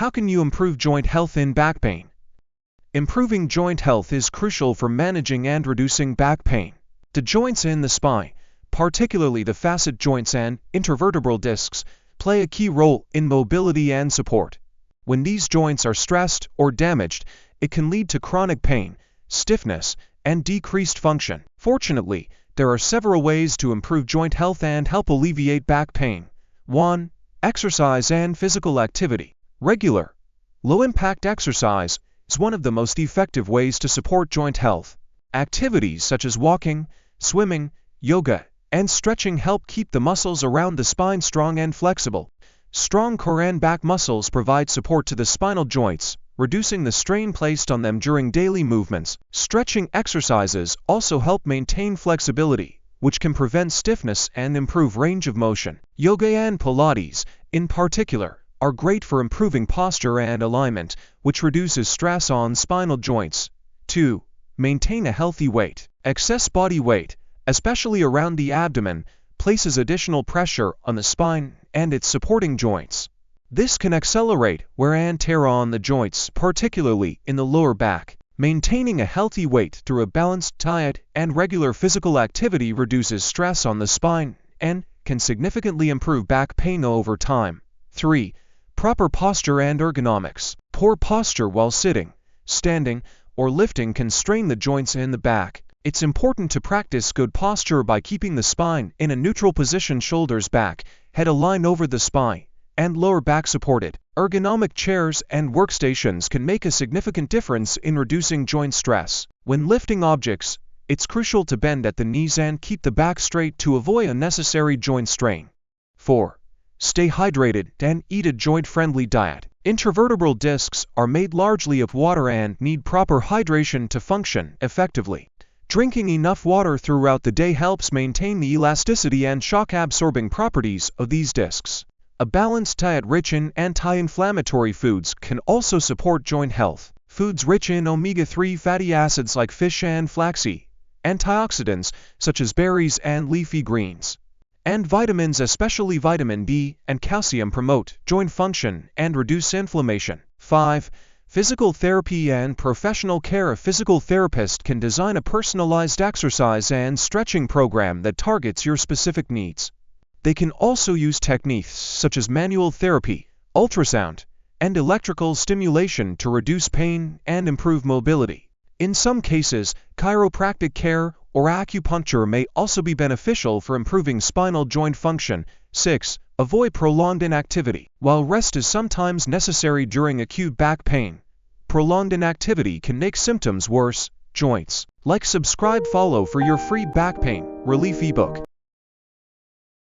How can you improve joint health in back pain? Improving joint health is crucial for managing and reducing back pain. The joints in the spine, particularly the facet joints and intervertebral discs, play a key role in mobility and support. When these joints are stressed or damaged, it can lead to chronic pain, stiffness, and decreased function. Fortunately, there are several ways to improve joint health and help alleviate back pain. 1. Exercise and physical activity. Regular, low-impact exercise is one of the most effective ways to support joint health. Activities such as walking, swimming, yoga, and stretching help keep the muscles around the spine strong and flexible. Strong core and back muscles provide support to the spinal joints, reducing the strain placed on them during daily movements. Stretching exercises also help maintain flexibility, which can prevent stiffness and improve range of motion. Yoga and Pilates, in particular, are great for improving posture and alignment, which reduces stress on spinal joints. 2. Maintain a healthy weight. Excess body weight, especially around the abdomen, places additional pressure on the spine and its supporting joints. This can accelerate wear and tear on the joints, particularly in the lower back. Maintaining a healthy weight through a balanced diet and regular physical activity reduces stress on the spine and can significantly improve back pain over time. 3. Proper posture and ergonomics. Poor posture while sitting, standing, or lifting can strain the joints in the back. It's important to practice good posture by keeping the spine in a neutral position, shoulders back, head aligned over the spine, and lower back supported. Ergonomic chairs and workstations can make a significant difference in reducing joint stress. When lifting objects, it's crucial to bend at the knees and keep the back straight to avoid unnecessary joint strain. 4. Stay hydrated and eat a joint-friendly diet. Intervertebral discs are made largely of water and need proper hydration to function effectively. Drinking enough water throughout the day helps maintain the elasticity and shock-absorbing properties of these discs. A balanced diet rich in anti-inflammatory foods can also support joint health. Foods rich in omega-3 fatty acids like fish and flaxseed, antioxidants such as berries and leafy greens, and vitamins, especially vitamin B and calcium, promote joint function and reduce inflammation. 5. Physical therapy and professional care. A physical therapist can design a personalized exercise and stretching program that targets your specific needs. They can also use techniques such as manual therapy, ultrasound, and electrical stimulation to reduce pain and improve mobility. In some cases, chiropractic care or acupuncture may also be beneficial for improving spinal joint function. 6. Avoid prolonged inactivity. While rest is sometimes necessary during acute back pain, prolonged inactivity can make symptoms worse. Joints. Like, subscribe, follow for your free back pain relief ebook.